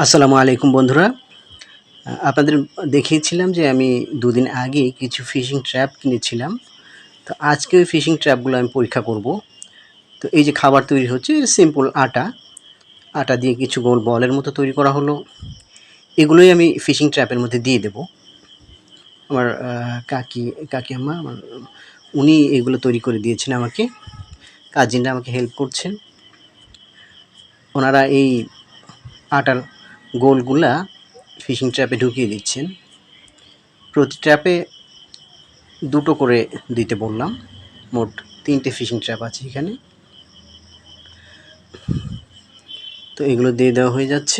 আসসালামু আলাইকুম বন্ধুরা। আপনাদের দেখিয়েছিলাম যে আমি ২ দিন আগে কিছু ফিশিং ট্র্যাপ কিনেছিলাম। তো আজকে ওই ফিশিং ট্র্যাপগুলো আমি পরীক্ষা করব। তো এই যে খাবার তৈরি হচ্ছে সিম্পল আটা দিয়ে কিছু গোল বলের মতো তৈরি করা হলো। এগুলোই আমি ফিশিং ট্র্যাপের মধ্যে দিয়ে দেব। আমার কাকিমা উনি এগুলো তৈরি করে দিয়েছেন আমাকে। কাজিনরা আমাকে হেল্প করছেন। ওনারা এই আটার গোলগুলা ফিশিং ট্র্যাপে ঢুকিয়ে দিচ্ছেন। প্রতি ট্র্যাপে ২ টো করে দিতে বললাম। মোট ৩টে ফিশিং ট্র্যাপ আছে এখানে। তো এগুলো দিয়ে দেওয়া হয়ে যাচ্ছে।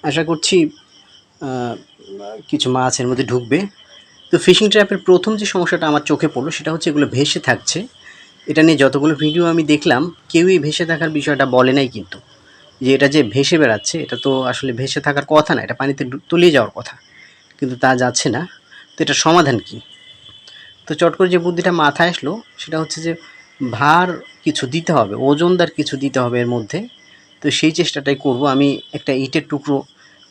আশা করছি কিছু মাছ এর মধ্যে ঢুকবে। তো ফিশিং ট্র্যাপের প্রথম যে সমস্যাটা আমার চোখে পড়লো সেটা হচ্ছে এগুলো ভেসে থাকছে। এটা নিয়ে যতগুলো ভিডিও আমি দেখলাম কেউই ভেসে থাকার বিষয়টা বলে নাই কিন্তু। যে এটা যে ভেসে বেড়াচ্ছে এটা তো আসলে ভেসে থাকার কথা না, এটা পানিতে তলিয়ে যাওয়ার কথা। কিন্তু তা যাচ্ছে না। তো এটার সমাধান কী? তো চট করে যে বুদ্ধিটা মাথায় আসলো সেটা হচ্ছে যে ভার কিছু দিতে হবে, ওজনদার কিছু দিতে হবে এর মধ্যে। তো সেই চেষ্টাটাই করব। আমি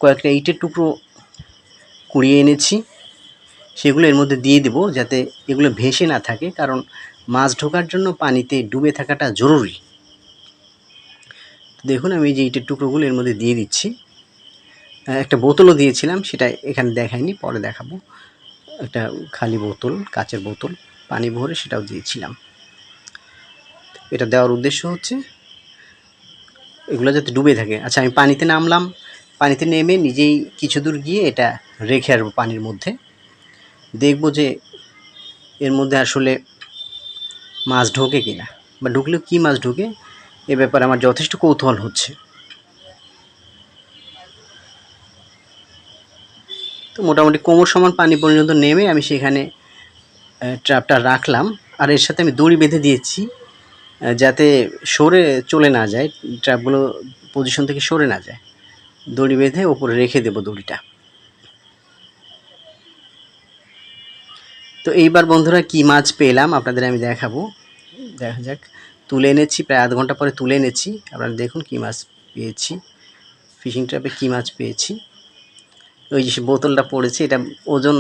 কয়েকটা ইটের টুকরো কুড়িয়ে এনেছি, সেগুলো এর মধ্যে দিয়ে দেবো যাতে এগুলো ভেসে না থাকে, কারণ মাছ ঢোকার জন্য পানিতে ডুবে থাকাটা জরুরি। দেখুন আমি যে ইটের টুকরোগুলো এর মধ্যে দিয়ে দিচ্ছি। একটা বোতলও দিয়েছিলাম, সেটা এখানে দেখাইনি, পরে দেখাবো। একটা খালি বোতল, কাচের বোতল পানি ভরে সেটাও দিয়েছিলাম। এটা দেওয়ার উদ্দেশ্য হচ্ছে এগুলো যাতে ডুবে থাকে। আচ্ছা, আমি পানিতে নামলাম, পানিতে নেমে নিজেই কিছু দূর গিয়ে এটা রেখে আসবো পানির মধ্যে। দেখব যে এর মধ্যে আসলে মাছ ঢোকে কিনা, বা ঢুকলেও কী মাছ ঢোকে এ ব্যাপারে আমার যথেষ্ট কৌতূহল হচ্ছে। তো মোটামুটি কোমর সমান পানি পর্যন্ত নেমে আমি সেখানে ট্র্যাপটা রাখলাম। আর এর সাথে আমি দড়ি বেঁধে দিয়েছি যাতে সরে চলে না যায়, ট্র্যাপগুলো পজিশন থেকে সরে না যায়। দড়ি বেঁধে ওপরে রেখে দেবো দড়িটা। তো এইবার বন্ধুরা কী মাছ পেলাম আপনাদের আমি দেখাবো। দেখা যাক। তুলে এনেছি, প্রায় আধ ঘন্টা পরে তুলে এনেছি। আপনারা দেখুন কী মাছ পেয়েছি। ফিশিং ট্র্যাপে কী মাছ পেয়েছি। ওই যে বোতলটা পড়েছে, এটা ওজন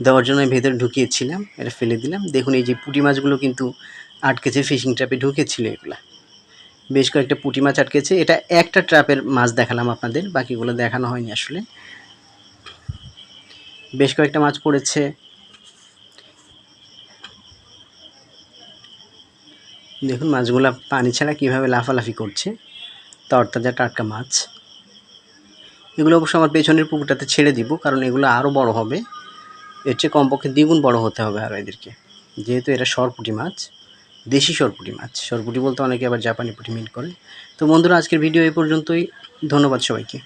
দেওয়ার জন্য আমি ভেতরে ঢুকিয়েছিলাম, এটা ফেলে দিলাম। দেখুন এই যে পুঁটি মাছগুলো কিন্তু আটকেছে, ফিশিং ট্র্যাপে ঢুকেছিল এগুলা। বেশ কয়েকটা পুঁটি মাছ আটকেছে। এটা একটা ট্র্যাপের মাছ দেখালাম আপনাদের, বাকিগুলো দেখানো হয়নি আসলে। বেশ কয়েকটা মাছ পড়েছে। দেখুন মাছগুলা পানি ছাড়া কীভাবে লাফালাফি করছে, তরতাজা টাটকা মাছ। এগুলো অবশ্য আমার পেছনের পুকুরটাতে ছেড়ে দিব, কারণ এগুলো আরও বড় হবে। এর চেয়ে কমপক্ষে দ্বিগুণ বড় হতে হবে আরও এদেরকে, যেহেতু এরা সরপুঁটি মাছ, দেশি সরপুঁটি মাছ। সরপুঁটি বলতে অনেকে আবার জাপানি পুঁটি মিন করে। তো বন্ধুরা আজকের ভিডিও এই পর্যন্তই। ধন্যবাদ সবাইকে।